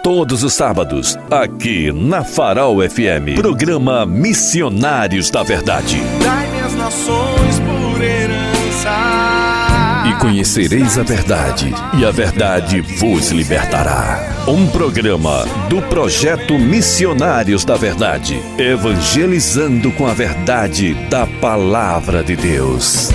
Todos os sábados, aqui na Farol FM, programa Missionários da Verdade. Dai-me as nações por herança. E conhecereis a verdade, e a verdade vos libertará. Um programa do projeto Missionários da Verdade, evangelizando com a verdade da Palavra de Deus.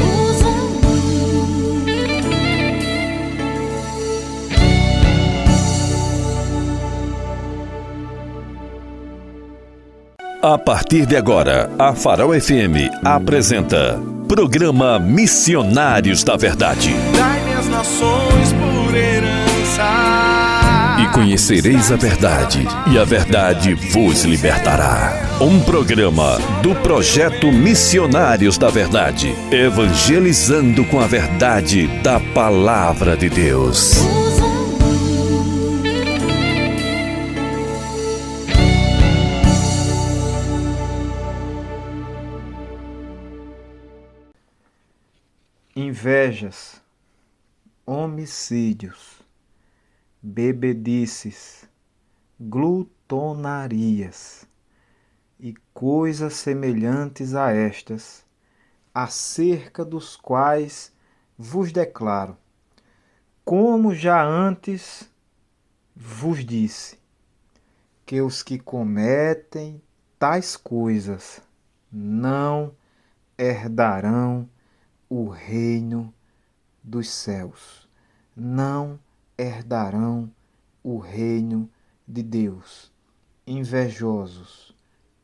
A partir de agora, a Farol FM apresenta Programa Missionários da Verdade. Dai-me as nações por herança. E conhecereis a verdade, e a verdade vos libertará. Um programa do projeto Missionários da Verdade, evangelizando com a verdade da Palavra de Deus. Invejas, homicídios, bebedices, glutonarias e coisas semelhantes a estas, acerca dos quais vos declaro, como já antes vos disse, que os que cometem tais coisas não herdarão o reino dos céus, não herdarão o reino de Deus. Invejosos,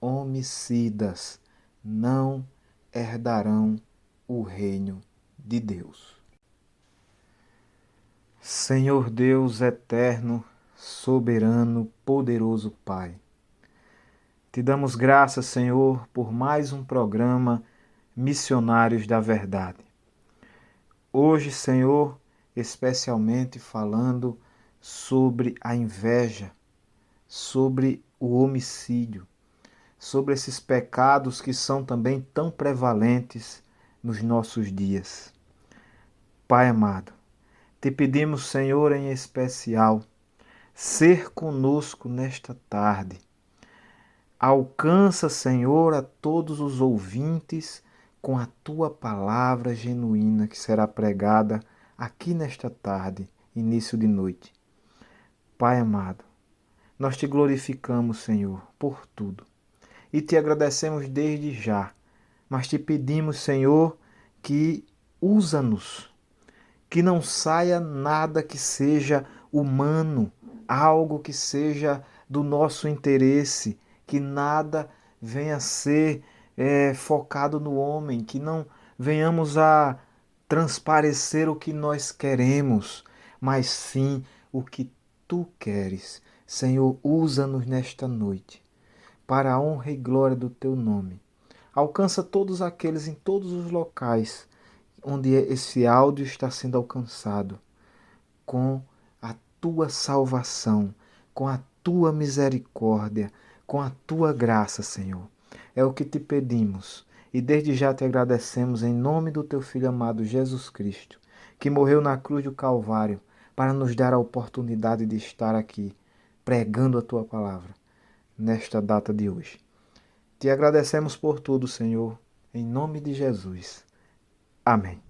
homicidas, não herdarão o reino de Deus. Senhor Deus eterno, soberano, poderoso Pai, te damos graças, Senhor, por mais um programa Missionários da Verdade. Hoje, Senhor, especialmente falando sobre a inveja, sobre o homicídio, sobre esses pecados que são também tão prevalentes nos nossos dias. Pai amado, te pedimos, Senhor, em especial, ser conosco nesta tarde. Alcança, Senhor, a todos os ouvintes com a tua palavra genuína que será pregada aqui nesta tarde, início de noite. Pai amado, nós te glorificamos, Senhor, por tudo e te agradecemos desde já, mas te pedimos, Senhor, que usa-nos, que não saia nada que seja humano, algo que seja do nosso interesse, que nada venha a ser focado no homem, que não venhamos a transparecer o que nós queremos, mas sim o que tu queres. Senhor, usa-nos nesta noite, para a honra e glória do teu nome. Alcança todos aqueles em todos os locais onde esse áudio está sendo alcançado, com a tua salvação, com a tua misericórdia, com a tua graça, Senhor. É o que te pedimos e desde já te agradecemos em nome do teu Filho amado Jesus Cristo, que morreu na cruz do Calvário para nos dar a oportunidade de estar aqui pregando a tua palavra nesta data de hoje. Te agradecemos por tudo, Senhor, em nome de Jesus. Amém.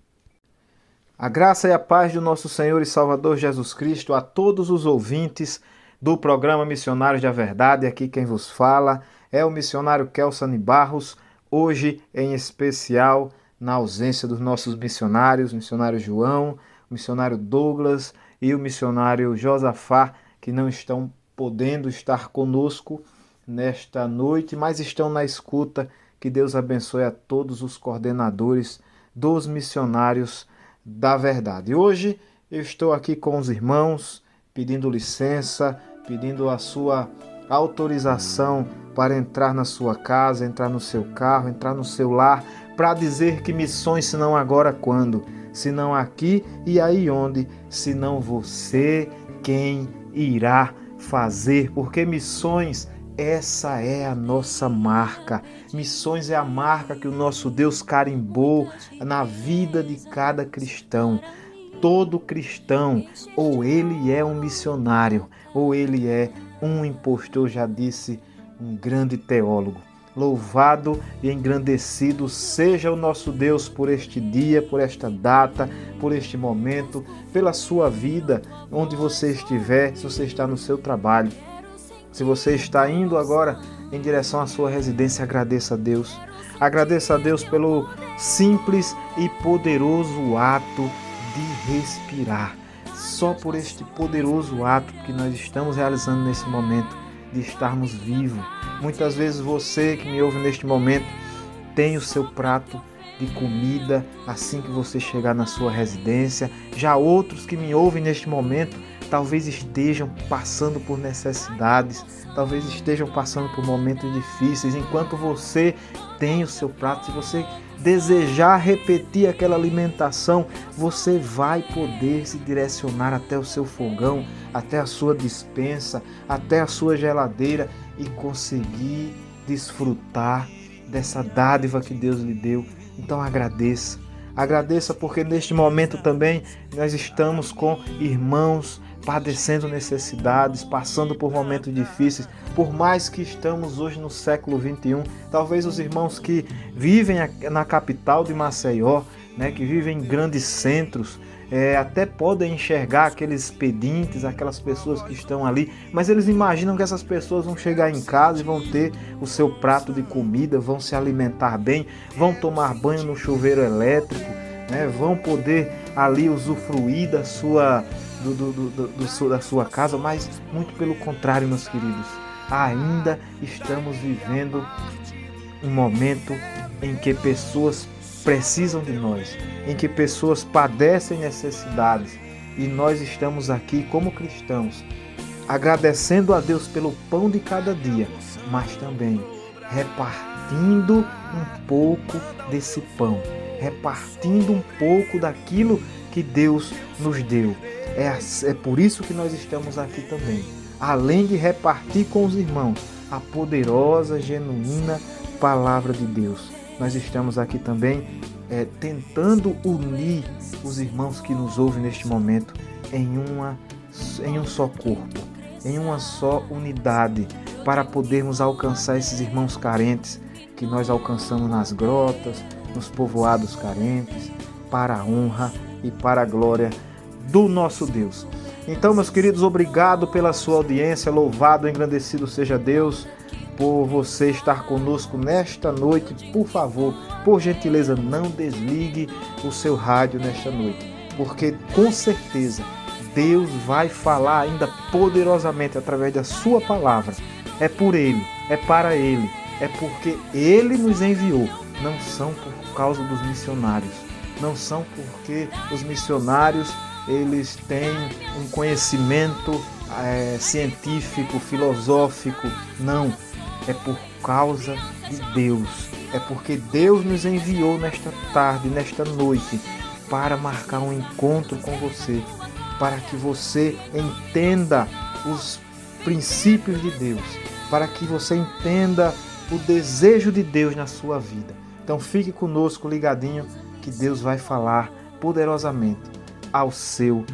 A graça e a paz do nosso Senhor e Salvador Jesus Cristo a todos os ouvintes do programa Missionários da Verdade. Aqui quem vos fala é o missionário Kelsani Barros, hoje em especial na ausência dos nossos missionários, o missionário João, o missionário Douglas e o missionário Josafá, que não estão podendo estar conosco nesta noite, mas estão na escuta. Que Deus abençoe a todos os coordenadores dos missionários da verdade. Hoje eu estou aqui com os irmãos, pedindo licença, pedindo a sua autorização para entrar na sua casa, entrar no seu carro, entrar no seu lar, para dizer que missões senão agora quando? Senão aqui e aí onde? Senão você quem irá fazer, porque missões, essa é a nossa marca. Missões é a marca que o nosso Deus carimbou na vida de cada cristão. Todo cristão, ou ele é um missionário, ou ele é um impostor, já disse um grande teólogo. Louvado e engrandecido seja o nosso Deus por este dia, por esta data, por este momento, pela sua vida, onde você estiver, se você está no seu trabalho, se você está indo agora em direção à sua residência, agradeça a Deus. Agradeça a Deus pelo simples e poderoso ato de respirar. Só por este poderoso ato que nós estamos realizando nesse momento, de estarmos vivos. Muitas vezes você que me ouve neste momento tem o seu prato de comida assim que você chegar na sua residência. Já outros que me ouvem neste momento talvez estejam passando por necessidades, talvez estejam passando por momentos difíceis. Enquanto você tem o seu prato, se você desejar repetir aquela alimentação, você vai poder se direcionar até o seu fogão, até a sua despensa, até a sua geladeira e conseguir desfrutar dessa dádiva que Deus lhe deu. Então agradeça. Agradeça porque neste momento também nós estamos com irmãos padecendo necessidades, passando por momentos difíceis. Por mais que estamos hoje no século 21, talvez os irmãos que vivem na capital de Maceió, que vivem em grandes centros, até podem enxergar aqueles pedintes, aquelas pessoas que estão ali, mas eles imaginam que essas pessoas vão chegar em casa e vão ter o seu prato de comida, vão se alimentar bem, vão tomar banho no chuveiro elétrico, vão poder ali usufruir da sua casa, mas muito pelo contrário, meus queridos, ainda estamos vivendo um momento em que pessoas precisam de nós, em que pessoas padecem necessidades e nós estamos aqui como cristãos, agradecendo a Deus pelo pão de cada dia, mas também repartindo um pouco desse pão, repartindo um pouco daquilo que Deus nos deu. É por isso que nós estamos aqui também, além de repartir com os irmãos a poderosa, genuína palavra de Deus. Nós estamos aqui também tentando unir os irmãos que nos ouvem neste momento em um só corpo, em uma só unidade, para podermos alcançar esses irmãos carentes que nós alcançamos nas grotas, nos povoados carentes, para a honra e para a glória do nosso Deus. Então, meus queridos, obrigado pela sua audiência, louvado e engrandecido seja Deus por você estar conosco nesta noite. Por favor, por gentileza, não desligue o seu rádio nesta noite, porque com certeza Deus vai falar ainda poderosamente através da sua palavra. É por Ele, é para Ele, é porque Ele nos enviou. Não são por causa dos missionários, não são porque os missionários eles têm um conhecimento científico, filosófico. Não, é por causa de Deus. É porque Deus nos enviou nesta tarde, nesta noite, para marcar um encontro com você, para que você entenda os princípios de Deus, para que você entenda o desejo de Deus na sua vida. Então fique conosco ligadinho, que Deus vai falar poderosamente ao seu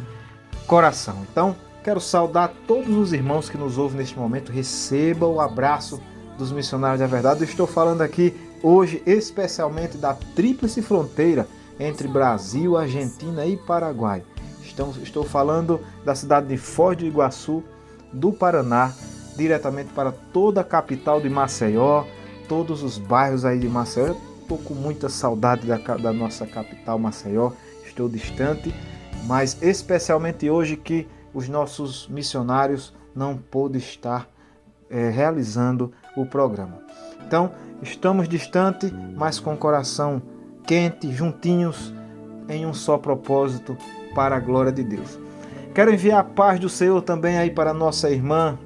coração. Então, quero saudar todos os irmãos que nos ouvem neste momento. Receba o abraço dos missionários da verdade. Eu estou falando aqui hoje especialmente da tríplice fronteira entre Brasil, Argentina e Paraguai. Estou falando da cidade de Foz do Iguaçu, do Paraná, diretamente para toda a capital de Maceió, todos os bairros aí de Maceió. Estou com muita saudade da nossa capital, Maceió. Estou distante, mas especialmente hoje que os nossos missionários não pôde estar realizando o programa. Então, estamos distante, mas com o coração quente, juntinhos, em um só propósito, para a glória de Deus. Quero enviar a paz do Senhor também aí para a nossa irmã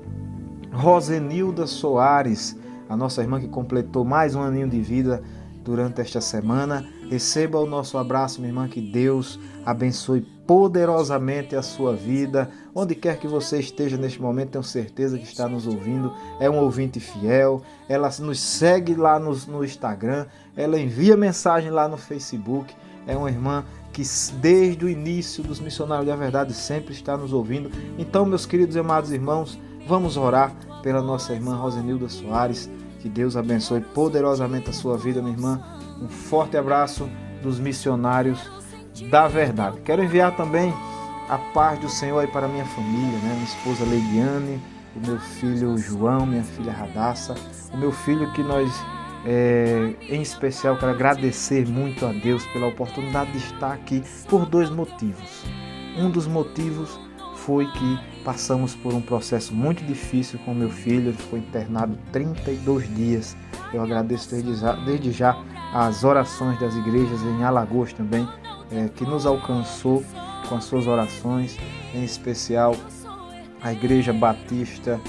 Rosenilda Soares, a nossa irmã que completou mais um aninho de vida durante esta semana. Receba o nosso abraço, minha irmã, que Deus abençoe poderosamente a sua vida. Onde quer que você esteja neste momento, tenho certeza que está nos ouvindo. É um ouvinte fiel, ela nos segue lá no Instagram, ela envia mensagem lá no Facebook. é uma irmã que desde o início dos Missionários da Verdade sempre está nos ouvindo. Então, meus queridos e amados irmãos, vamos orar pela nossa irmã Rosenilda Soares. Que Deus abençoe poderosamente a sua vida, minha irmã. Um forte abraço dos Missionários da Verdade. Quero enviar também a paz do Senhor aí para minha família, né? Minha esposa Leidiane, o meu filho João, minha filha Radassa, o meu filho que nós, em especial, quero agradecer muito a Deus pela oportunidade de estar aqui por 2 motivos. Um dos motivos foi que passamos por um processo muito difícil com meu filho, ele ficou internado 32 dias. Eu agradeço desde já as orações das igrejas em Alagoas também, que nos alcançou com as suas orações, em especial a Igreja Batista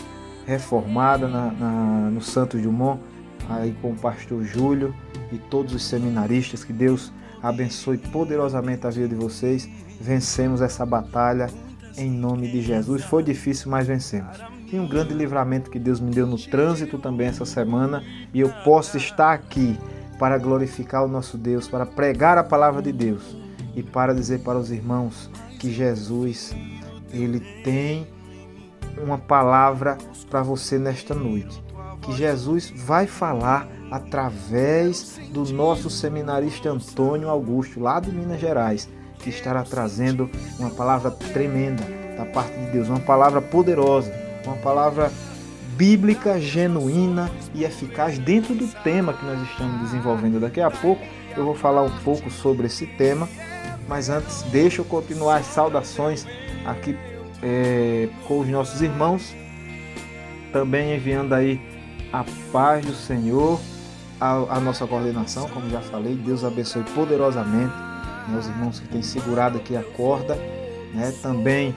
Reformada no Santos Dumont, aí com o pastor Júlio e todos os seminaristas. Que Deus abençoe poderosamente a vida de vocês. Vencemos essa batalha em nome de Jesus. Foi difícil, mas vencemos. E um grande livramento que Deus me deu no trânsito também essa semana, e eu posso estar aqui para glorificar o nosso Deus, para pregar a palavra de Deus e para dizer para os irmãos que Jesus, ele tem uma palavra para você nesta noite. Que Jesus vai falar através do nosso seminarista Antônio Augusto, lá de Minas Gerais, que estará trazendo uma palavra tremenda da parte de Deus, uma palavra poderosa, uma palavra bíblica, genuína e eficaz dentro do tema que nós estamos desenvolvendo. Daqui a pouco eu vou falar um pouco sobre esse tema, mas antes deixa eu continuar as saudações aqui com os nossos irmãos, também enviando aí a paz do Senhor, a nossa coordenação, como já falei. Deus abençoe poderosamente, né, os irmãos que têm segurado aqui a corda, né, também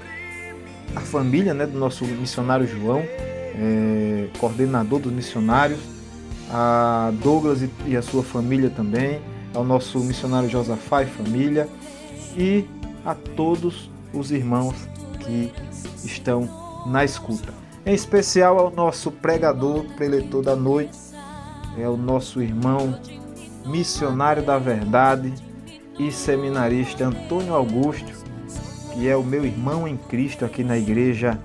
a família, né, do nosso missionário João, coordenador dos missionários, a Douglas e a sua família também, ao nosso missionário Josafá e família, e a todos os irmãos que estão na escuta. Em especial ao nosso pregador, preletor da noite, é o nosso irmão missionário da verdade e seminarista Antônio Augusto, que é o meu irmão em Cristo aqui na Igreja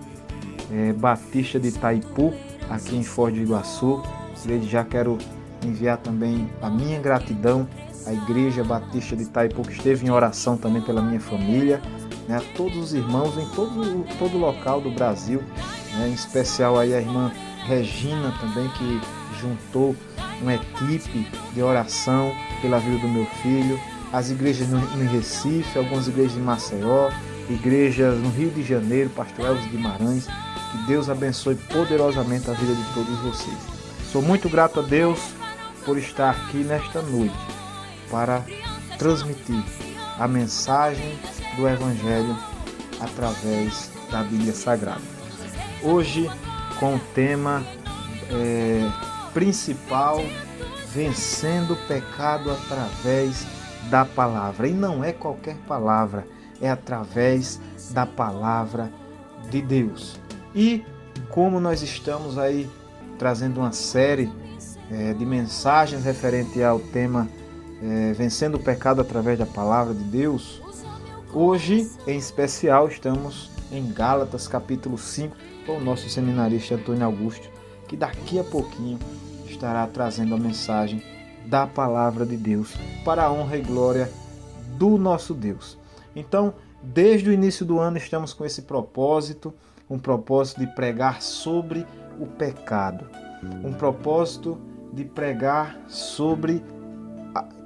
Batista de Itaipu, aqui em Foz do Iguaçu. Desde já quero enviar também a minha gratidão à Igreja Batista de Itaipu, que esteve em oração também pela minha família, né, a todos os irmãos em todo local do Brasil, né, em especial aí a irmã Regina também, que juntou uma equipe de oração pela vida do meu filho, as igrejas no Recife, algumas igrejas em Maceió, igrejas no Rio de Janeiro, Pastor Elvis Guimarães. Que Deus abençoe poderosamente a vida de todos vocês. Sou muito grato a Deus por estar aqui nesta noite para transmitir a mensagem do Evangelho através da Bíblia Sagrada. Hoje com o tema principal, vencendo o pecado através da palavra. E não é qualquer palavra, é através da palavra de Deus. E como nós estamos aí trazendo uma série de mensagens referente ao tema vencendo o pecado através da palavra de Deus, hoje em especial estamos em Gálatas capítulo 5 com o nosso seminarista Antônio Augusto, que daqui a pouquinho estará trazendo a mensagem da palavra de Deus para a honra e glória do nosso Deus. Então, desde o início do ano estamos com esse propósito, um propósito de pregar sobre o pecado, um propósito de pregar sobre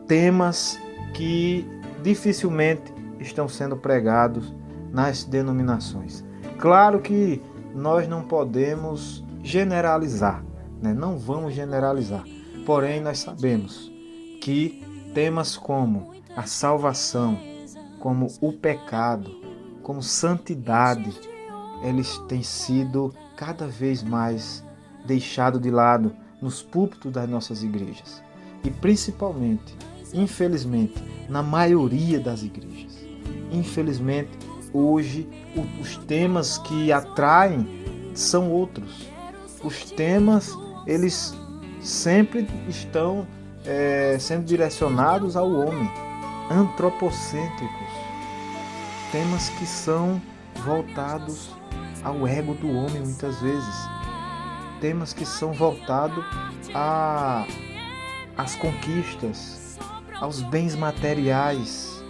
temas que dificilmente estão sendo pregados nas denominações. Claro que nós não podemos generalizar, né? Não vamos generalizar, porém nós sabemos que temas como a salvação, como o pecado, como santidade, eles têm sido cada vez mais deixados de lado nos púlpitos das nossas igrejas. E principalmente, infelizmente, na maioria das igrejas. Infelizmente, hoje, os temas que atraem são outros. Os temas, eles sempre estão sendo direcionados ao homem. antropocêntricos, temas que são voltados ao ego do homem muitas vezes, temas que são voltados às conquistas, aos bens materiais,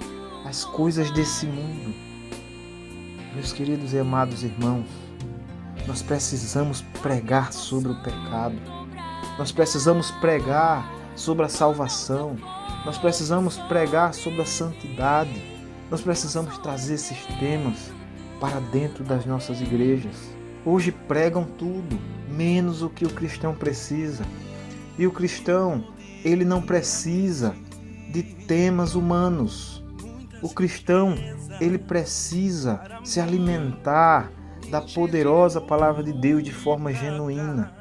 às coisas desse mundo. Meus queridos e amados irmãos, nós precisamos pregar sobre o pecado, nós precisamos pregar sobre a salvação, nós precisamos pregar sobre a santidade, nós precisamos trazer esses temas para dentro das nossas igrejas. Hoje pregam tudo, menos o que o cristão precisa. E o cristão, ele não precisa de temas humanos. O cristão, ele precisa se alimentar da poderosa palavra de Deus de forma genuína.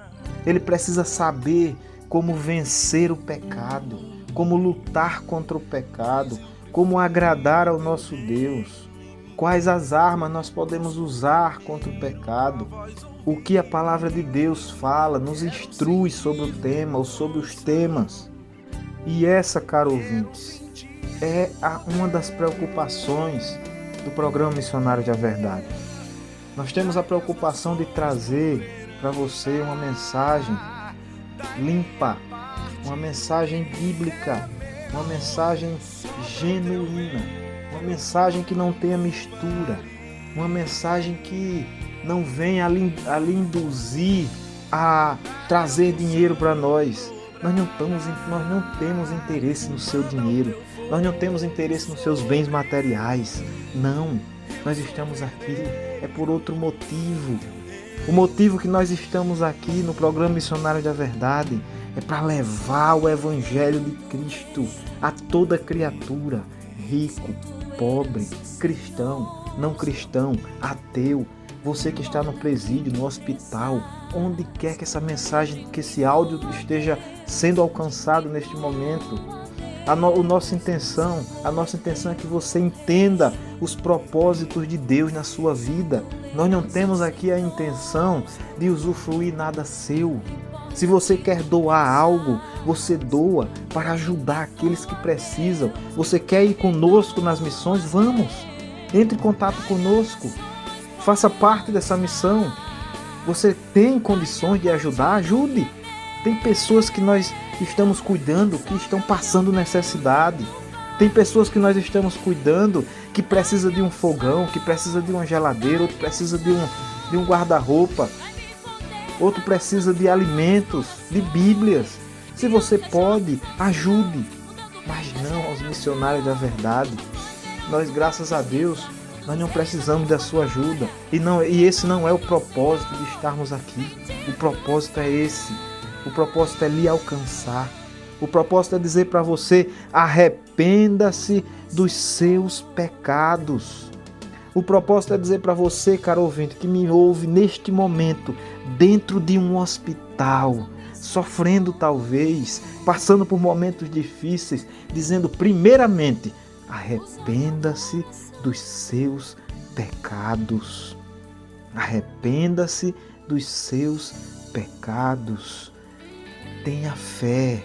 Ele precisa saber como vencer o pecado, como lutar contra o pecado, como agradar ao nosso Deus. Quais as armas nós podemos usar contra o pecado? O que a palavra de Deus fala, nos instrui sobre o tema ou sobre os temas. E essa, caro ouvintes, é uma das preocupações do programa Missionário da Verdade. Nós temos a preocupação de trazer para você uma mensagem limpa, uma mensagem bíblica, uma mensagem genuína, uma mensagem que não tenha mistura, uma mensagem que não venha ali induzir a trazer dinheiro para nós. Nós não temos interesse no seu dinheiro, nós não temos interesse nos seus bens materiais. Não, nós estamos aqui é por outro motivo. O motivo que nós estamos aqui no programa Missionário da Verdade é para levar o Evangelho de Cristo a toda criatura, rico, pobre, cristão, não cristão, ateu, você que está no presídio, no hospital, onde quer que essa mensagem, que esse áudio esteja sendo alcançado neste momento. A nossa intenção é que você entenda os propósitos de Deus na sua vida. Nós não temos aqui a intenção de usufruir nada seu. Se você quer doar algo, você doa para ajudar aqueles que precisam. Você quer ir conosco nas missões? Vamos! Entre em contato conosco. Faça parte dessa missão. Você tem condições de ajudar? Ajude! Tem pessoas que nós estamos cuidando que estão passando necessidade. Tem pessoas que nós estamos cuidando que precisa de um fogão, que precisa de uma geladeira, outro precisa de um guarda-roupa, outro precisa de alimentos, de bíblias. Se você pode, ajude, mas não aos missionários da verdade. Nós, graças a Deus, nós não precisamos da sua ajuda. E esse não é o propósito de estarmos aqui. O propósito é esse. O propósito é lhe alcançar. O propósito é dizer para você: arrependa-se dos seus pecados. O propósito é dizer para você, caro ouvinte, que me ouve neste momento, dentro de um hospital, sofrendo talvez, passando por momentos difíceis, dizendo primeiramente: arrependa-se dos seus pecados. Arrependa-se dos seus pecados. Tenha fé,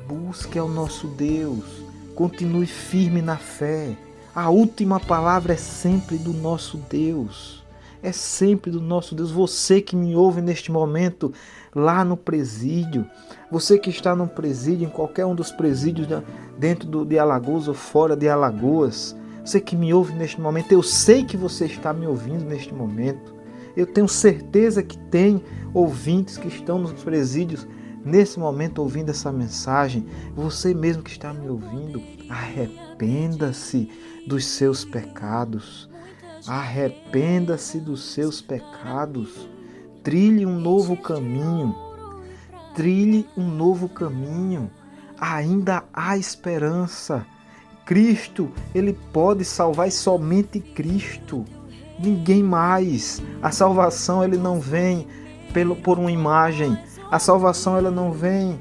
busque ao nosso Deus, continue firme na fé. A última palavra é sempre do nosso Deus, é sempre do nosso Deus. Você que me ouve neste momento lá no presídio, você que está no presídio, em qualquer um dos presídios dentro de Alagoas ou fora de Alagoas, você que me ouve neste momento, eu sei que você está me ouvindo neste momento. Eu tenho certeza que tem ouvintes que estão nos presídios nesse momento ouvindo essa mensagem. Você mesmo que está me ouvindo, arrependa-se dos seus pecados. Arrependa-se dos seus pecados. Trilhe um novo caminho. Trilhe um novo caminho. Ainda há esperança. Cristo, Ele pode salvar, e somente Cristo. Ninguém mais. A salvação, Ele não vem por uma imagem. A salvação, ela não vem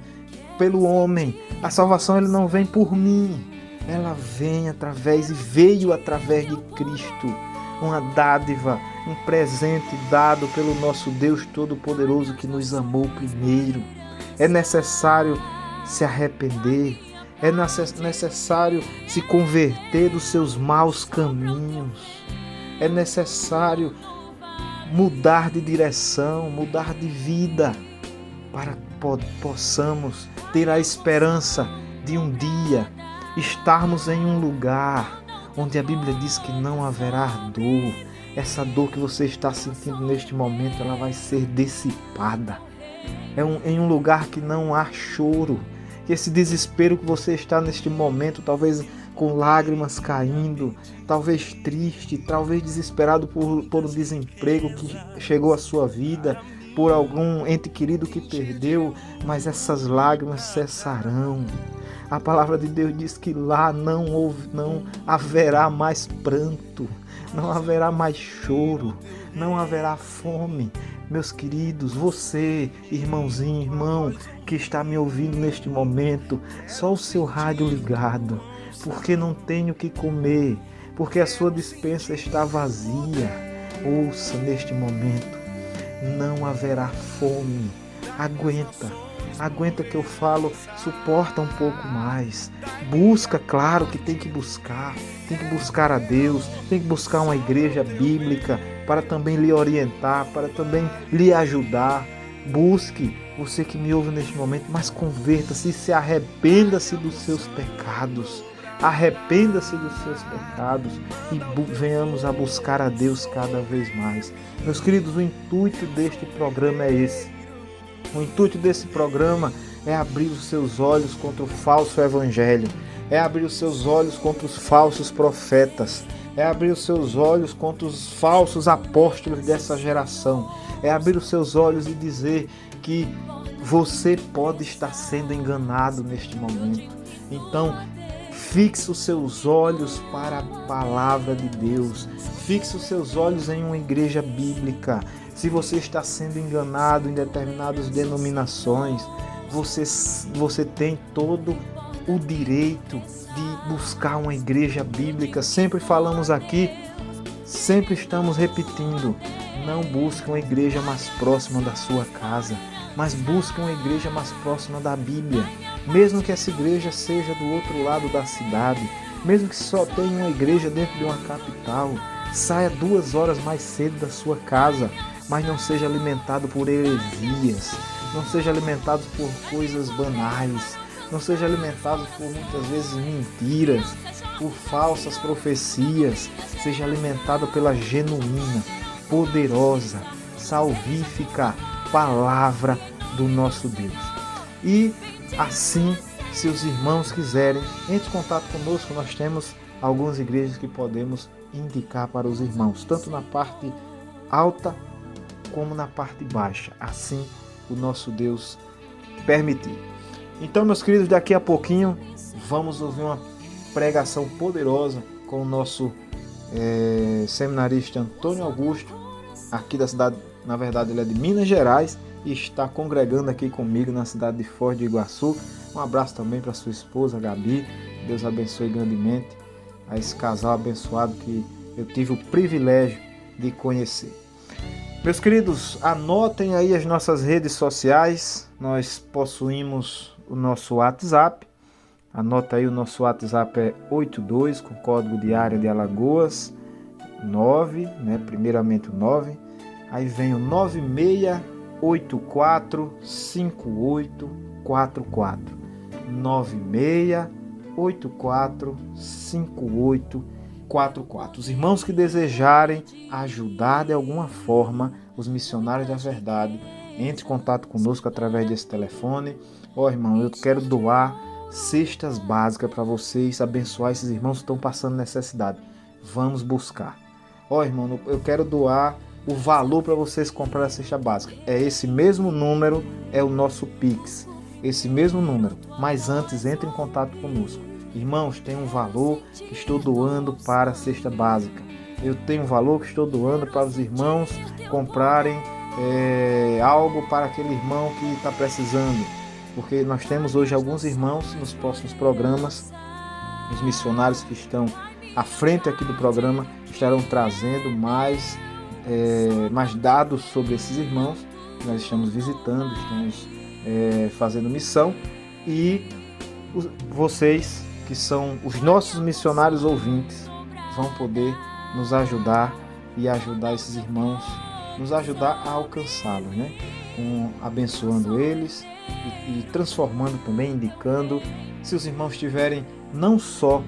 pelo homem. A salvação, ela não vem por mim. Ela vem e veio através de Cristo. Uma dádiva, um presente dado pelo nosso Deus Todo-Poderoso que nos amou primeiro. É necessário se arrepender. É necessário se converter dos seus maus caminhos. É necessário mudar de direção, mudar de vida, para que possamos ter a esperança de um dia estarmos em um lugar onde a Bíblia diz que não haverá dor. Essa dor que você está sentindo neste momento, ela vai ser dissipada. Em um lugar que não há choro. Que esse desespero que você está neste momento, talvez com lágrimas caindo, talvez triste, talvez desesperado por um desemprego que chegou à sua vida, por algum ente querido que perdeu, mas essas lágrimas cessarão. A palavra de Deus diz que lá não haverá mais pranto, não haverá mais choro, não haverá fome. Meus queridos, você, irmãozinho, irmão, que está me ouvindo neste momento, só o seu rádio ligado, porque não tenho o que comer, porque a sua despensa está vazia. Ouça neste momento, não haverá fome. Aguenta que eu falo, suporta um pouco mais. Busca, claro que tem que buscar a Deus, tem que buscar uma igreja bíblica para também lhe orientar, para também lhe ajudar. Busque, você que me ouve neste momento, mas converta-se e se arrependa-se dos seus pecados. Arrependa-se dos seus pecados e venhamos a buscar a Deus cada vez mais. Meus queridos, o intuito deste programa é esse. O intuito desse programa é abrir os seus olhos contra o falso evangelho, é abrir os seus olhos contra os falsos profetas, é abrir os seus olhos contra os falsos apóstolos dessa geração, é abrir os seus olhos e dizer que você pode estar sendo enganado neste momento. Então, fixe os seus olhos para a palavra de Deus, fixe os seus olhos em uma igreja bíblica. Se você está sendo enganado em determinadas denominações, você tem todo o direito de buscar uma igreja bíblica. Sempre falamos aqui, sempre estamos repetindo, não busque uma igreja mais próxima da sua casa, mas busque uma igreja mais próxima da Bíblia. Mesmo que essa igreja seja do outro lado da cidade, mesmo que só tenha uma igreja dentro de uma capital, saia 2 horas mais cedo da sua casa, mas não seja alimentado por heresias, não seja alimentado por coisas banais, não seja alimentado por muitas vezes mentiras, por falsas profecias. Seja alimentado pela genuína, poderosa, salvífica palavra do nosso Deus. E assim, se os irmãos quiserem, entre em contato conosco. Nós temos algumas igrejas que podemos indicar para os irmãos, tanto na parte alta como na parte baixa, assim o nosso Deus permitir. Então, meus queridos, daqui a pouquinho vamos ouvir uma pregação poderosa com o nosso seminarista Antônio Augusto, aqui da cidade, na verdade ele é de Minas Gerais e está congregando aqui comigo na cidade de Foz do Iguaçu. Um abraço também para sua esposa Gabi, Deus abençoe grandemente a esse casal abençoado que eu tive o privilégio de conhecer. Meus queridos, anotem aí as nossas redes sociais. Nós possuímos o nosso WhatsApp. Anota aí, o nosso WhatsApp é 82, com código de área de Alagoas, 9, primeiramente o 9. Aí vem o 96845844. 96845844. Os irmãos que desejarem ajudar de alguma forma os missionários da verdade, entre em contato conosco através desse telefone. Irmão, eu quero doar cestas básicas para vocês, abençoar esses irmãos que estão passando necessidade. Vamos buscar. Irmão, eu quero doar o valor para vocês comprar a cesta básica. É esse mesmo número, é o nosso Pix. Esse mesmo número. Mas antes, entre em contato conosco. Irmãos, tem um valor que estou doando para a cesta básica. Eu tenho um valor que estou doando para os irmãos comprarem algo para aquele irmão que está precisando. Porque nós temos hoje alguns irmãos nos próximos programas, os missionários que estão à frente aqui do programa estarão trazendo mais dados sobre esses irmãos. Nós estamos visitando, estamos fazendo missão e vocês, que são os nossos missionários ouvintes, vão poder nos ajudar e ajudar esses irmãos, nos ajudar a alcançá-los, né? Abençoando eles e transformando também, indicando. Se os irmãos tiverem não só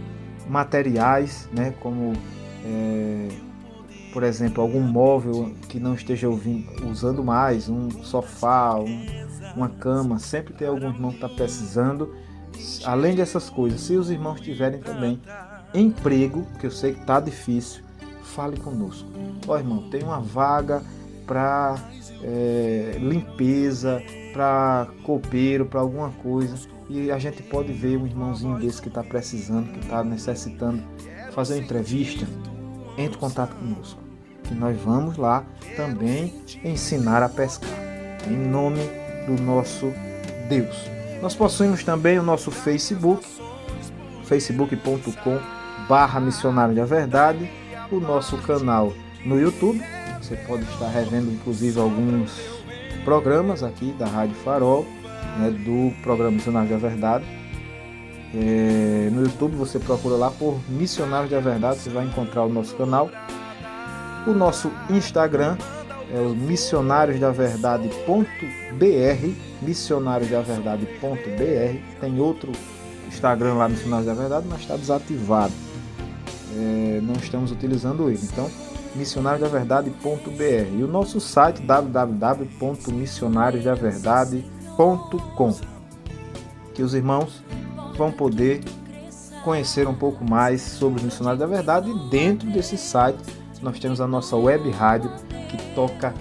materiais, né, como por exemplo, algum móvel que não esteja usando mais, um sofá, uma cama, sempre tem algum irmão que está precisando. Além dessas coisas, se os irmãos tiverem também emprego, que eu sei que está difícil, fale conosco. Irmão, tem uma vaga para limpeza, para copeiro, para alguma coisa, e a gente pode ver um irmãozinho desse que está precisando, que está necessitando fazer uma entrevista. Entre em contato conosco, que nós vamos lá também ensinar a pescar, em nome do nosso Deus. Nós possuímos também o nosso Facebook, facebook.com/missionário da verdade, o nosso canal no YouTube. Você pode estar revendo inclusive alguns programas aqui da Rádio Farol, né, do programa Missionário da Verdade. No YouTube você procura lá por Missionários da Verdade, você vai encontrar o nosso canal. O nosso Instagram é o missionariosdaverdade.br, missionariosdaverdade.br. Tem outro Instagram lá, Missionários da Verdade, mas está desativado, não estamos utilizando ele. Então, missionariosdaverdade.br. E o nosso site www.missionariosdaverdade.com, que os irmãos vão poder conhecer um pouco mais sobre os Missionários da Verdade. E dentro desse site nós temos a nossa web rádio, que toca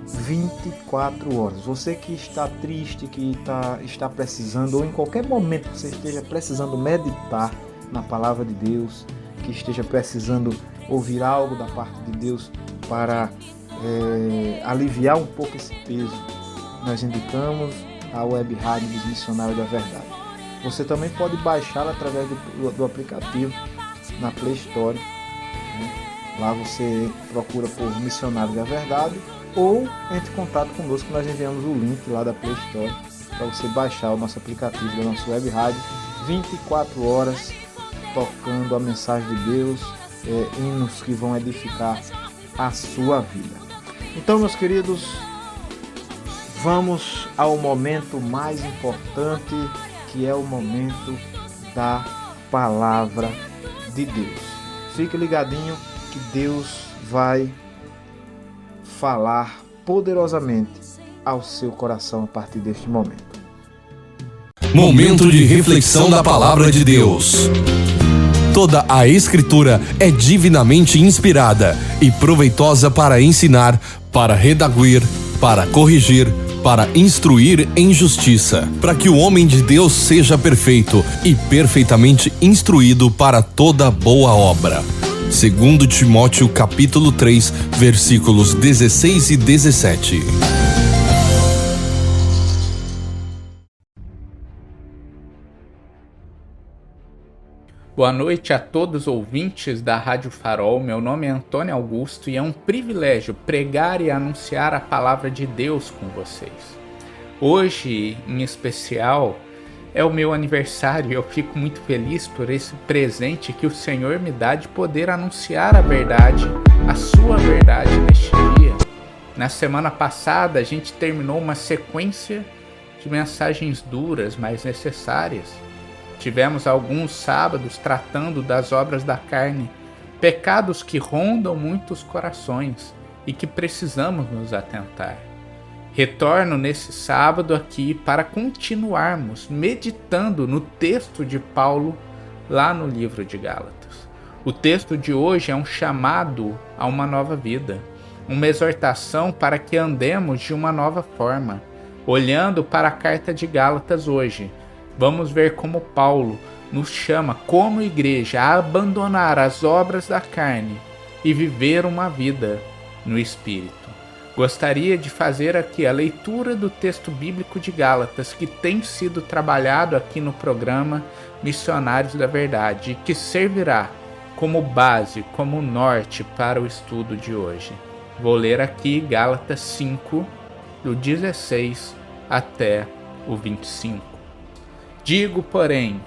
24 horas. Você que está triste, que está precisando, ou em qualquer momento que você esteja precisando meditar na palavra de Deus, que esteja precisando ouvir algo da parte de Deus para aliviar um pouco esse peso, nós indicamos a web rádio dos Missionários da Verdade. Você também pode baixá-la através do aplicativo na Play Store, né? Lá você procura por Missionários da Verdade ou entre em contato conosco, nós enviamos o link lá da Play Store para você baixar o nosso aplicativo da nossa web rádio, 24 horas tocando a mensagem de Deus, hinos que vão edificar a sua vida. Então, meus queridos, vamos ao momento mais importante, que é o momento da palavra de Deus. Fique ligadinho que Deus vai falar poderosamente ao seu coração a partir deste momento. Momento de reflexão da palavra de Deus. Toda a Escritura é divinamente inspirada e proveitosa para ensinar, para redarguir, para corrigir, para instruir em justiça, para que o homem de Deus seja perfeito e perfeitamente instruído para toda boa obra. 2 Timóteo capítulo 3, versículos 16 e 17. Boa noite a todos os ouvintes da Rádio Farol. Meu nome é Antônio Augusto e é um privilégio pregar e anunciar a palavra de Deus com vocês. Hoje, em especial, é o meu aniversário e eu fico muito feliz por esse presente que o Senhor me dá de poder anunciar a verdade, a sua verdade neste dia. Na semana passada, a gente terminou uma sequência de mensagens duras, mas necessárias. Tivemos alguns sábados tratando das obras da carne, pecados que rondam muitos corações e que precisamos nos atentar. Retorno nesse sábado aqui para continuarmos meditando no texto de Paulo lá no livro de Gálatas. O texto de hoje é um chamado a uma nova vida, uma exortação para que andemos de uma nova forma. Olhando para a carta de Gálatas hoje, vamos ver como Paulo nos chama como igreja a abandonar as obras da carne e viver uma vida no Espírito. Gostaria de fazer aqui a leitura do texto bíblico de Gálatas que tem sido trabalhado aqui no programa Missionários da Verdade e que servirá como base, como norte para o estudo de hoje. Vou ler aqui Gálatas 5, do 16 até o 25. Digo, porém,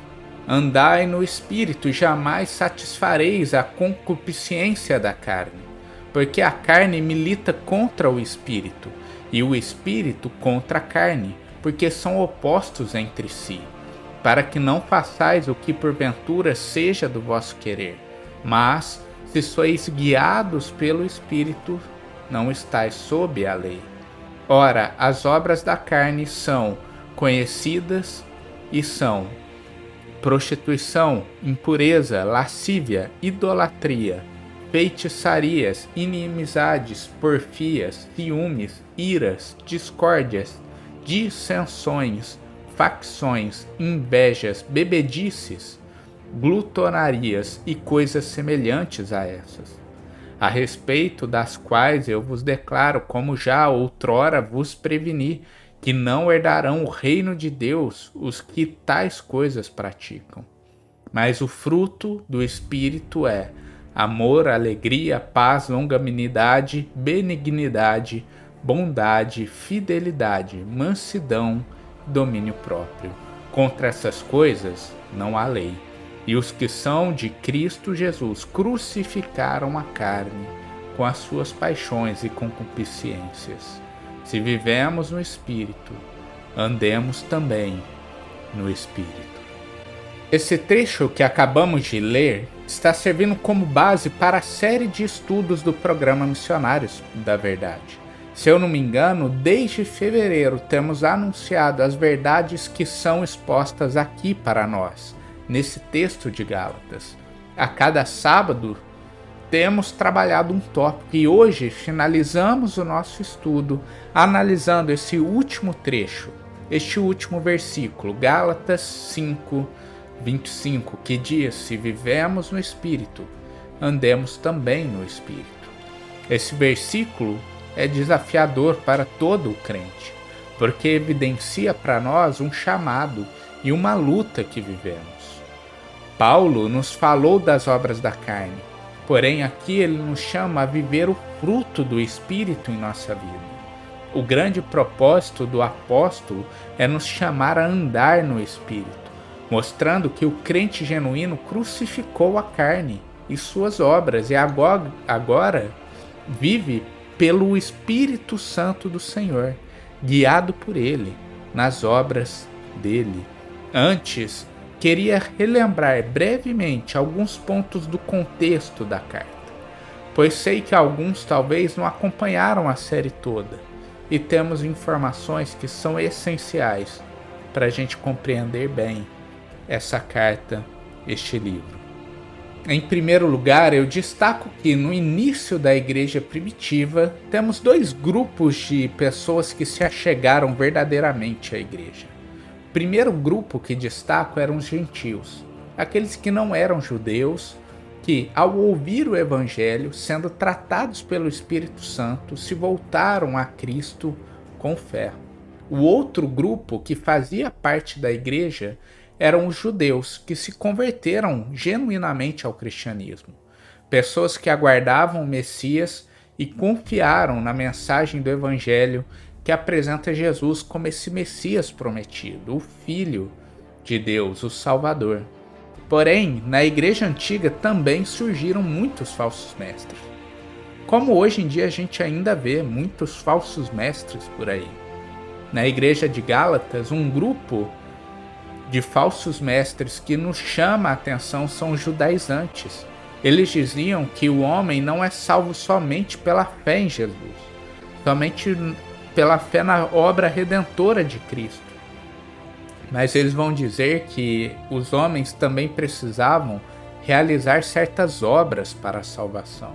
Andai no Espírito, e jamais satisfareis a concupiscência da carne, porque a carne milita contra o Espírito, e o Espírito contra a carne, porque são opostos entre si, para que não façais o que porventura seja do vosso querer. Mas, se sois guiados pelo Espírito, não estáis sob a lei. Ora, as obras da carne são conhecidas e são prostituição, impureza, lascívia, idolatria, feitiçarias, inimizades, porfias, ciúmes, iras, discórdias, dissensões, facções, invejas, bebedices, glutonarias e coisas semelhantes a essas, a respeito das quais eu vos declaro, como já outrora vos preveni, que não herdarão o reino de Deus os que tais coisas praticam. Mas o fruto do Espírito é amor, alegria, paz, longanimidade, benignidade, bondade, fidelidade, mansidão, domínio próprio. Contra essas coisas não há lei. E os que são de Cristo Jesus crucificaram a carne com as suas paixões e concupiscências. Se vivemos no Espírito, andemos também no Espírito. Esse trecho que acabamos de ler está servindo como base para a série de estudos do programa Missionários da Verdade. Se eu não me engano, desde fevereiro temos anunciado as verdades que são expostas aqui para nós, nesse texto de Gálatas. A cada sábado temos trabalhado um tópico e hoje finalizamos o nosso estudo analisando esse último trecho, este último versículo, Gálatas 5:25, que diz: se vivemos no Espírito, andemos também no Espírito. Esse versículo é desafiador para todo o crente, porque evidencia para nós um chamado e uma luta que vivemos. Paulo nos falou das obras da carne, porém aqui ele nos chama a viver o fruto do Espírito em nossa vida. O grande propósito do apóstolo é nos chamar a andar no Espírito, mostrando que o crente genuíno crucificou a carne e suas obras e agora vive pelo Espírito Santo do Senhor, guiado por ele nas obras dele. Antes, queria relembrar brevemente alguns pontos do contexto da carta, pois sei que alguns talvez não acompanharam a série toda e temos informações que são essenciais para a gente compreender bem essa carta, este livro. Em primeiro lugar, eu destaco que no início da igreja primitiva temos dois grupos de pessoas que se achegaram verdadeiramente à igreja. O primeiro grupo que destaco eram os gentios, aqueles que não eram judeus, que ao ouvir o evangelho, sendo tratados pelo Espírito Santo, se voltaram a Cristo com fé. O outro grupo que fazia parte da igreja eram os judeus, que se converteram genuinamente ao cristianismo. Pessoas que aguardavam o Messias e confiaram na mensagem do evangelho que apresenta Jesus como esse Messias prometido, o Filho de Deus, o Salvador. Porém, na igreja antiga também surgiram muitos falsos mestres. Como hoje em dia a gente ainda vê muitos falsos mestres por aí. Na igreja de Gálatas, um grupo de falsos mestres que nos chama a atenção são os judaizantes. Eles diziam que o homem não é salvo somente pela fé em Jesus, somente pela fé na obra redentora de Cristo. Mas eles vão dizer que os homens também precisavam realizar certas obras para a salvação.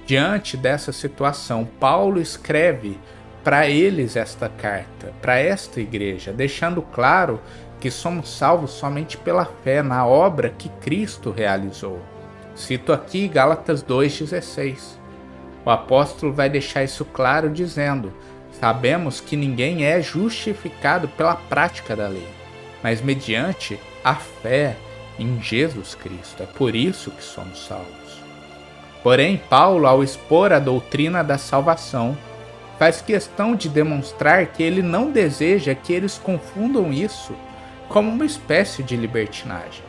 Diante dessa situação, Paulo escreve para eles esta carta, para esta igreja, deixando claro que somos salvos somente pela fé na obra que Cristo realizou. Cito aqui Gálatas 2,16. O apóstolo vai deixar isso claro dizendo: sabemos que ninguém é justificado pela prática da lei, mas mediante a fé em Jesus Cristo. É por isso que somos salvos. Porém, Paulo, ao expor a doutrina da salvação, faz questão de demonstrar que ele não deseja que eles confundam isso como uma espécie de libertinagem.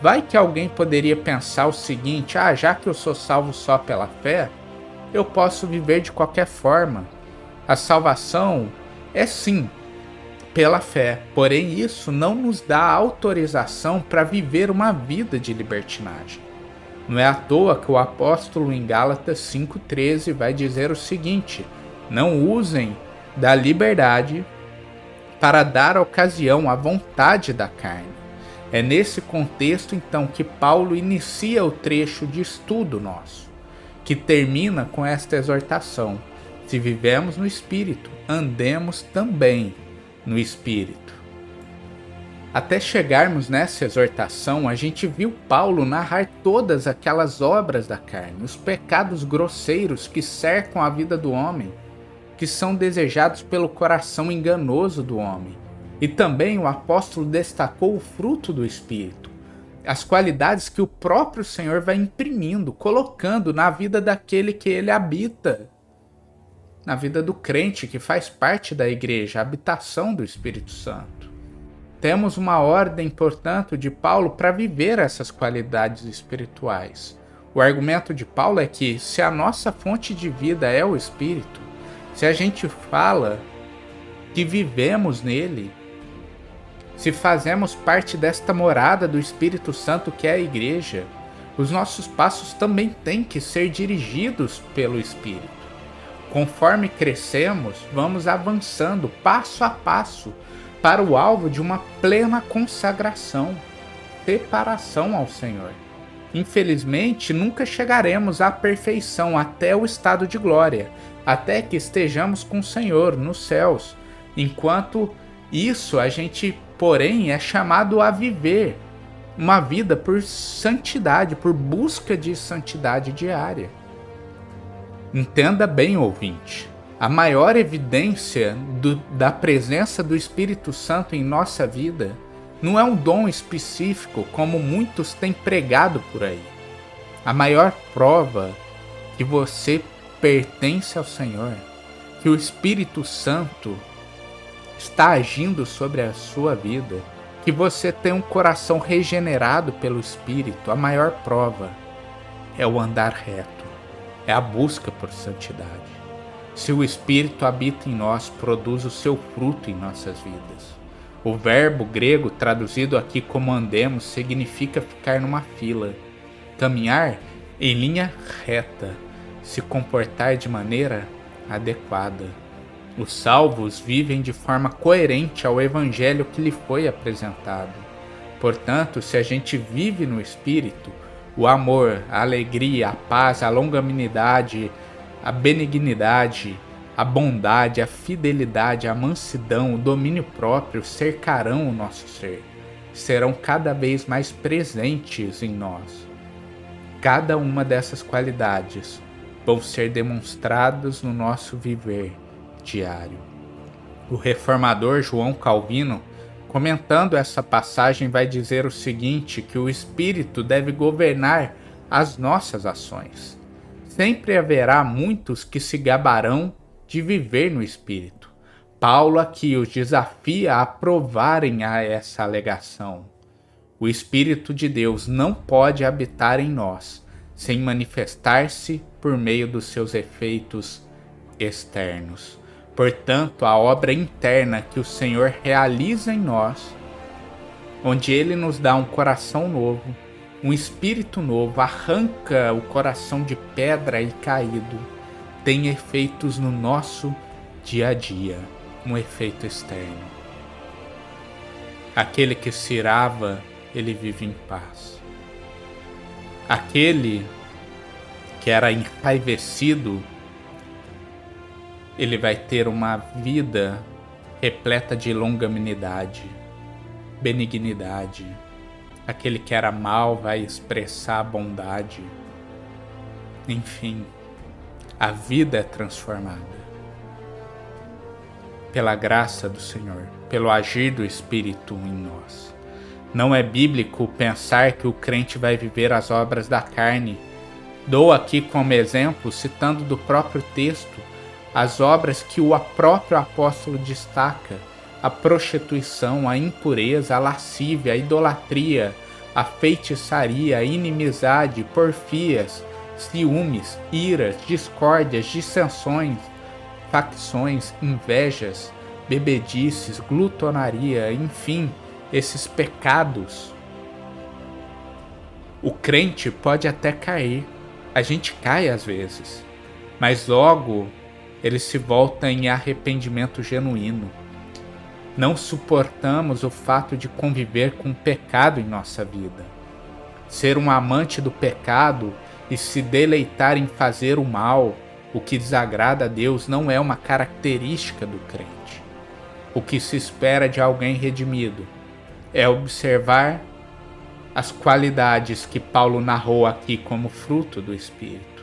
Vai que alguém poderia pensar o seguinte: já que eu sou salvo só pela fé, eu posso viver de qualquer forma. A salvação é sim pela fé, porém isso não nos dá autorização para viver uma vida de libertinagem. Não é à toa que o apóstolo em Gálatas 5,13 vai dizer o seguinte: não usem da liberdade para dar ocasião à vontade da carne. É nesse contexto então que Paulo inicia o trecho de estudo nosso, que termina com esta exortação: se vivemos no Espírito, andemos também no Espírito. Até chegarmos nessa exortação, a gente viu Paulo narrar todas aquelas obras da carne, os pecados grosseiros que cercam a vida do homem, que são desejados pelo coração enganoso do homem. E também o apóstolo destacou o fruto do Espírito, as qualidades que o próprio Senhor vai imprimindo, colocando na vida daquele que ele habita, na vida do crente que faz parte da igreja, a habitação do Espírito Santo. Temos uma ordem, portanto, de Paulo para viver essas qualidades espirituais. O argumento de Paulo é que se a nossa fonte de vida é o Espírito, se a gente fala que vivemos nele, se fazemos parte desta morada do Espírito Santo que é a igreja, os nossos passos também têm que ser dirigidos pelo Espírito. Conforme crescemos, vamos avançando passo a passo para o alvo de uma plena consagração, separação ao Senhor. Infelizmente, nunca chegaremos à perfeição até o estado de glória, até que estejamos com o Senhor nos céus. Enquanto isso, a gente, porém, é chamado a viver uma vida por santidade, por busca de santidade diária. Entenda bem, ouvinte, a maior evidência da presença do Espírito Santo em nossa vida não é um dom específico, como muitos têm pregado por aí. A maior prova que você pertence ao Senhor, que o Espírito Santo está agindo sobre a sua vida, que você tem um coração regenerado pelo Espírito, a maior prova é o andar reto, é a busca por santidade. Se o Espírito habita em nós, produz o seu fruto em nossas vidas. O verbo grego traduzido aqui como andemos significa ficar numa fila, caminhar em linha reta, se comportar de maneira adequada. Os salvos vivem de forma coerente ao evangelho que lhe foi apresentado. Portanto, se a gente vive no Espírito, o amor, a alegria, a paz, a longanimidade, a benignidade, a bondade, a fidelidade, a mansidão, o domínio próprio cercarão o nosso ser. Serão cada vez mais presentes em nós. Cada uma dessas qualidades vão ser demonstradas no nosso viver diário. O reformador João Calvino, comentando essa passagem, vai dizer o seguinte, que o Espírito deve governar as nossas ações. Sempre haverá muitos que se gabarão de viver no Espírito. Paulo aqui os desafia a provarem a essa alegação. O Espírito de Deus não pode habitar em nós sem manifestar-se por meio dos seus efeitos externos. Portanto, a obra interna que o Senhor realiza em nós, onde Ele nos dá um coração novo, um espírito novo, arranca o coração de pedra e caído, tem efeitos no nosso dia a dia, um efeito externo. Aquele que se irava, ele vive em paz. Aquele que era enraivecido, ele vai ter uma vida repleta de longanimidade, benignidade. Aquele que era mau vai expressar a bondade. Enfim, a vida é transformada pela graça do Senhor, pelo agir do Espírito em nós. Não é bíblico pensar que o crente vai viver as obras da carne. Dou aqui como exemplo, citando do próprio texto, as obras que o próprio apóstolo destaca, a prostituição, a impureza, a lascívia, a idolatria, a feitiçaria, a inimizade, porfias, ciúmes, iras, discórdias, dissensões, facções, invejas, bebedices, glutonaria, enfim, esses pecados. O crente pode até cair, a gente cai às vezes, mas logo ele se volta em arrependimento genuíno. Não suportamos o fato de conviver com o pecado em nossa vida. Ser um amante do pecado e se deleitar em fazer o mal, o que desagrada a Deus, não é uma característica do crente. O que se espera de alguém redimido é observar as qualidades que Paulo narrou aqui como fruto do Espírito.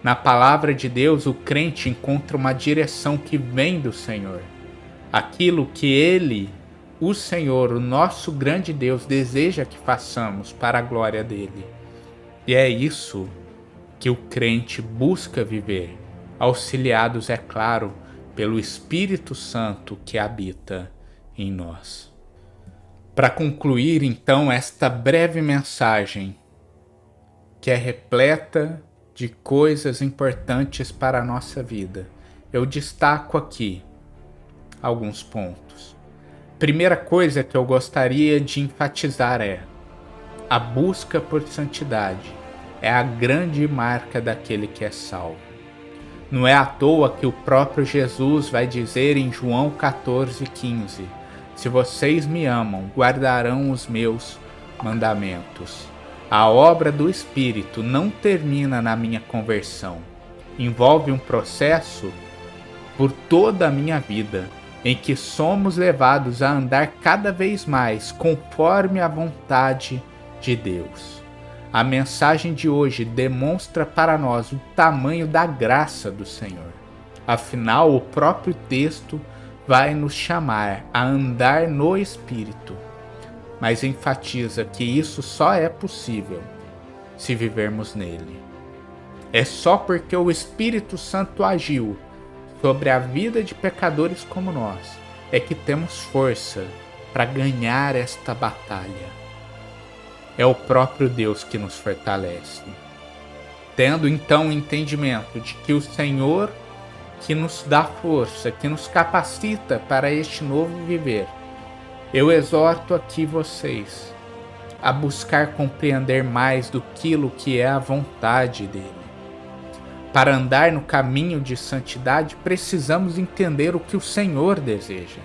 Na palavra de Deus, o crente encontra uma direção que vem do Senhor. Aquilo que Ele, o Senhor, o nosso grande Deus, deseja que façamos para a glória dEle. E é isso que o crente busca viver, auxiliados, é claro, pelo Espírito Santo que habita em nós. Para concluir, então, esta breve mensagem, que é repleta de coisas importantes para a nossa vida, eu destaco aqui alguns pontos. Primeira coisa que eu gostaria de enfatizar é: a busca por santidade é a grande marca daquele que é salvo. Não é à toa que o próprio Jesus vai dizer em João 14,15: se vocês me amam, guardarão os meus mandamentos. A obra do Espírito não termina na minha conversão. Envolve um processo por toda a minha vida, em que somos levados a andar cada vez mais conforme a vontade de Deus. A mensagem de hoje demonstra para nós o tamanho da graça do Senhor. Afinal, o próprio texto vai nos chamar a andar no Espírito, mas enfatiza que isso só é possível se vivermos nele. É só porque o Espírito Santo agiu sobre a vida de pecadores como nós é que temos força para ganhar esta batalha. É o próprio Deus que nos fortalece. Tendo então o entendimento de que o Senhor que nos dá força, que nos capacita para este novo viver, eu exorto aqui vocês a buscar compreender mais do que é a vontade dele. Para andar no caminho de santidade, precisamos entender o que o Senhor deseja.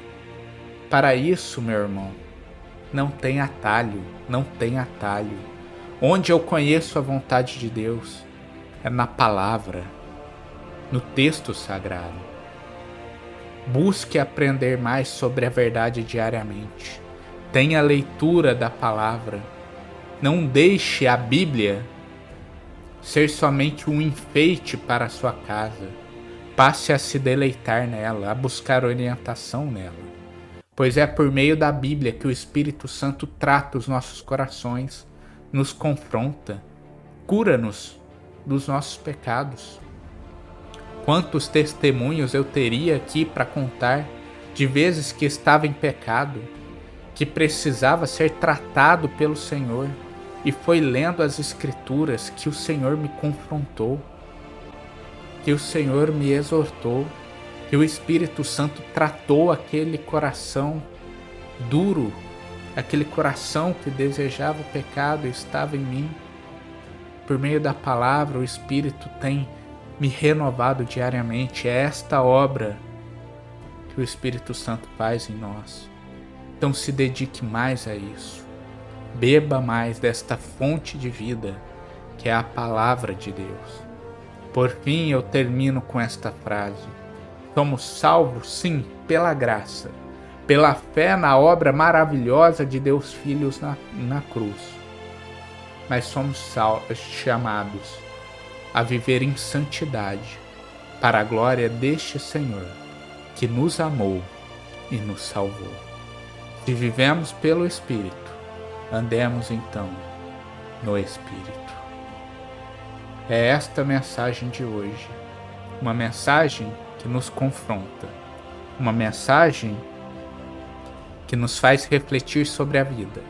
Para isso, meu irmão, não tem atalho, não tem atalho. Onde eu conheço a vontade de Deus é na palavra, no texto sagrado. Busque aprender mais sobre a verdade diariamente. Tenha leitura da palavra. Não deixe a Bíblia ser somente um enfeite para a sua casa. Passe a se deleitar nela, a buscar orientação nela. Pois é por meio da Bíblia que o Espírito Santo trata os nossos corações, nos confronta, cura-nos dos nossos pecados. Quantos testemunhos eu teria aqui para contar de vezes que estava em pecado, que precisava ser tratado pelo Senhor, e foi lendo as Escrituras que o Senhor me confrontou, que o Senhor me exortou, que o Espírito Santo tratou aquele coração duro, aquele coração que desejava o pecado estava em mim. Por meio da palavra, o Espírito tem me renovado diariamente. É esta obra que o Espírito Santo faz em nós. Então se dedique mais a isso. Beba mais desta fonte de vida, que é a palavra de Deus. Por fim, eu termino com esta frase: somos salvos, sim, pela graça, pela fé na obra maravilhosa de Deus Filho na cruz. Mas somos chamados a viver em santidade, para a glória deste Senhor, que nos amou e nos salvou. Se vivemos pelo Espírito, andemos então no Espírito. É esta a mensagem de hoje, uma mensagem que nos confronta, uma mensagem que nos faz refletir sobre a vida.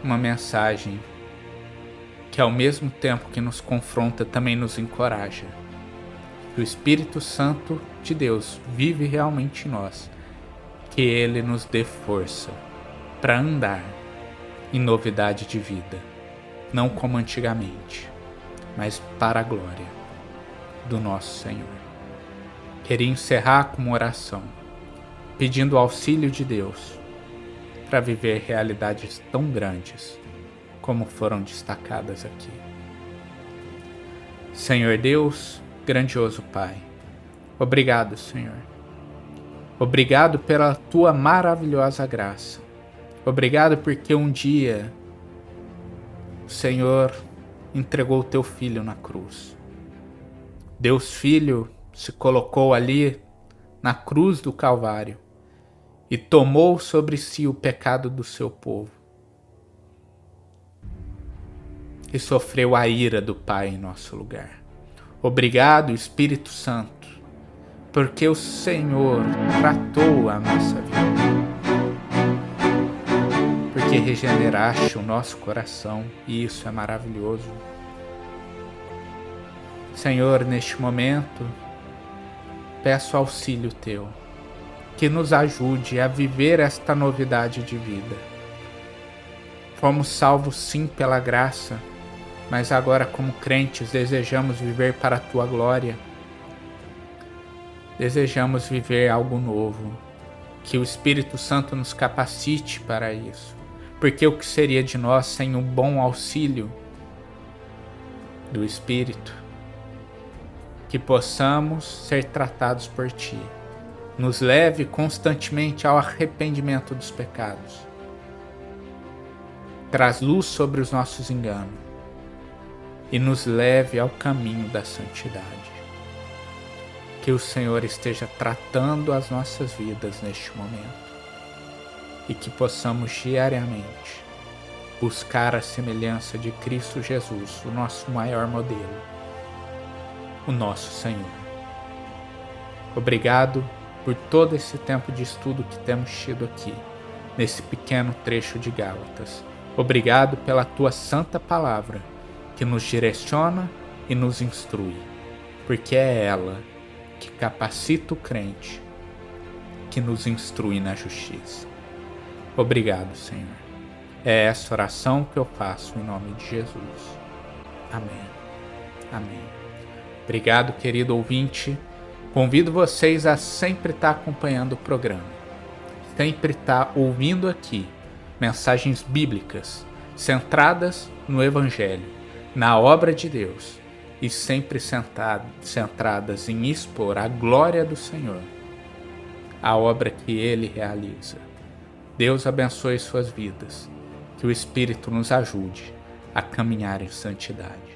Uma mensagem que, ao mesmo tempo que nos confronta, também nos encoraja. Que o Espírito Santo de Deus vive realmente em nós, que Ele nos dê força para andar em novidade de vida, não como antigamente, mas para a glória do nosso Senhor. Queria encerrar com uma oração, pedindo o auxílio de Deus para viver realidades tão grandes como foram destacadas aqui. Senhor Deus, grandioso Pai, obrigado, Senhor. Obrigado pela tua maravilhosa graça. Obrigado porque um dia o Senhor entregou o teu Filho na cruz. Deus Filho se colocou ali na cruz do Calvário e tomou sobre si o pecado do seu povo. E sofreu a ira do Pai em nosso lugar. Obrigado, Espírito Santo, porque o Senhor tratou a nossa vida. Porque regeneraste o nosso coração, e isso é maravilhoso. Senhor, neste momento, peço auxílio teu, que nos ajude a viver esta novidade de vida. Fomos salvos sim pela graça, mas agora como crentes desejamos viver para a tua glória. Desejamos viver algo novo, que o Espírito Santo nos capacite para isso, porque o que seria de nós sem o bom auxílio do Espírito? Que possamos ser tratados por ti. Nos leve constantemente ao arrependimento dos pecados. Traz luz sobre os nossos enganos e nos leve ao caminho da santidade. Que o Senhor esteja tratando as nossas vidas neste momento e que possamos diariamente buscar a semelhança de Cristo Jesus, o nosso maior modelo, o nosso Senhor. Obrigado por todo esse tempo de estudo que temos tido aqui, nesse pequeno trecho de Gálatas. Obrigado pela tua santa palavra, que nos direciona e nos instrui, porque é ela que capacita o crente, que nos instrui na justiça. Obrigado, Senhor. É essa oração que eu faço em nome de Jesus. Amém. Amém. Obrigado, querido ouvinte. Convido vocês a sempre estar acompanhando o programa. Sempre estar ouvindo aqui mensagens bíblicas centradas no Evangelho, na obra de Deus, e sempre centradas em expor a glória do Senhor, a obra que Ele realiza. Deus abençoe suas vidas, que o Espírito nos ajude a caminhar em santidade.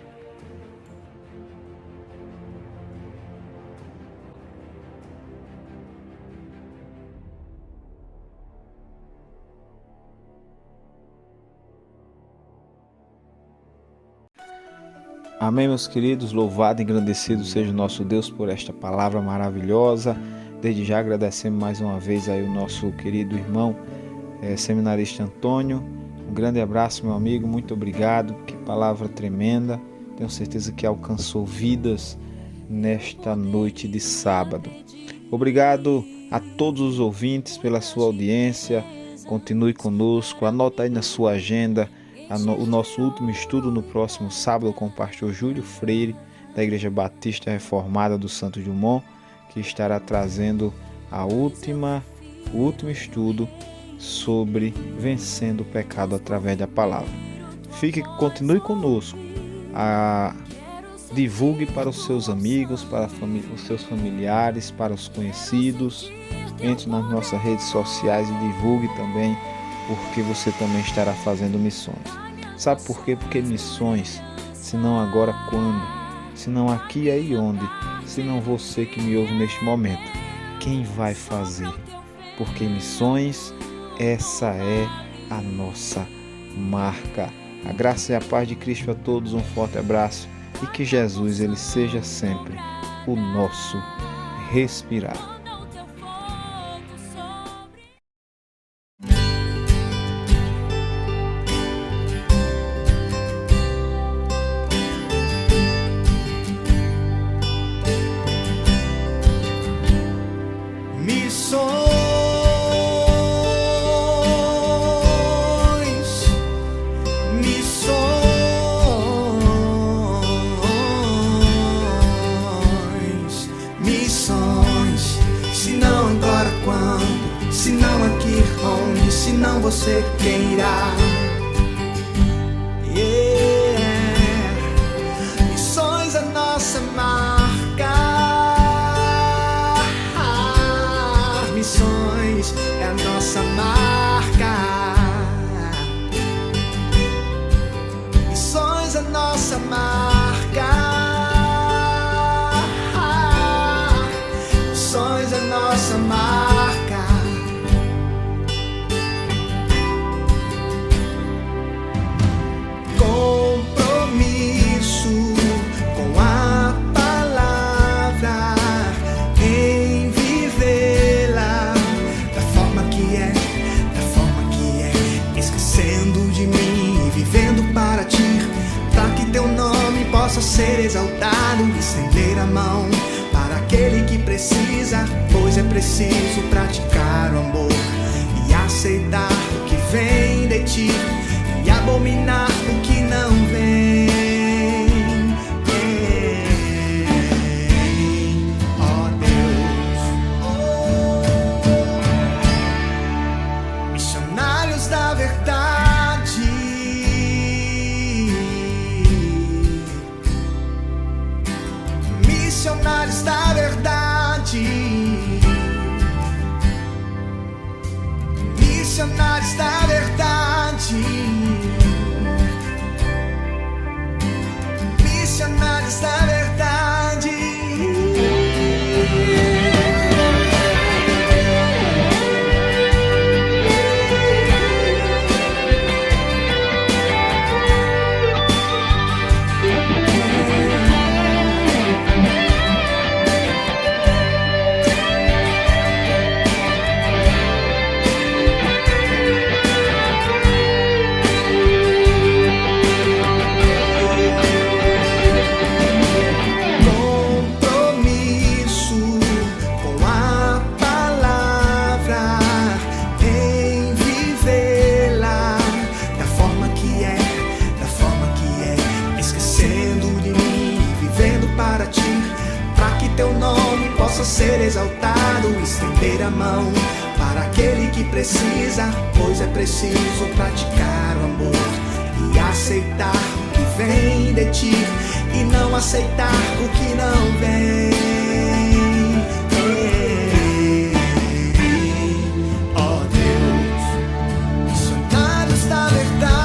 Amém, meus queridos, louvado e engrandecido seja o nosso Deus por esta palavra maravilhosa. Desde já agradecemos mais uma vez aí o nosso querido irmão seminarista Antônio. Um grande abraço, meu amigo, muito obrigado, que palavra tremenda. Tenho certeza que alcançou vidas nesta noite de sábado. Obrigado a todos os ouvintes pela sua audiência. Continue conosco, anota aí na sua agenda o nosso último estudo no próximo sábado com o pastor Júlio Freire, da Igreja Batista Reformada do Santos Dumont, que estará trazendo o último estudo sobre vencendo o pecado através da palavra. Continue conosco, divulgue para os seus amigos, para os seus familiares, para os conhecidos, entre nas nossas redes sociais e divulgue também, porque você também estará fazendo missões. Sabe por quê? Porque missões, se não agora, quando? Se não aqui, aí onde? Se não você que me ouve neste momento, quem vai fazer? Porque missões, essa é a nossa marca. A graça e a paz de Cristo a todos, um forte abraço e que Jesus ele seja sempre o nosso respirar. você queira. Missões é nossa marca. Missões é a nossa marca. Missões é nossa marca. Missões é nossa marca. Possa ser exaltado, estender a mão para aquele que precisa, pois é preciso praticar o amor e aceitar o que vem de ti e abominar o que não vem. Ó Deus, missionários da verdade. Missionários da verdade. Missionários da verdade. Missionários da verdade. Ser exaltado, estender a mão para aquele que precisa, pois é preciso praticar o amor e aceitar o que vem de ti e não aceitar o que não vem. Ó Deus, missionários da verdade.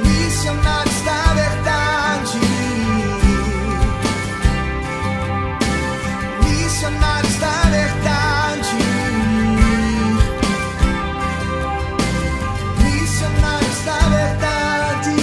Missionários da verdade. Missionários da verdade. Missionários da verdade.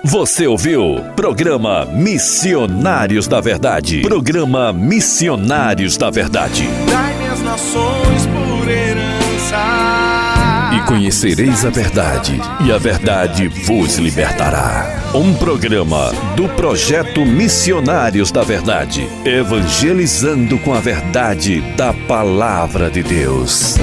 Você ouviu? Programa Missionários da Verdade. Programa Missionários da Verdade. Dai-me as nações por herança. E conhecereis a verdade, e a verdade vos libertará. Um programa do Projeto Missionários da Verdade, evangelizando com a verdade da Palavra de Deus.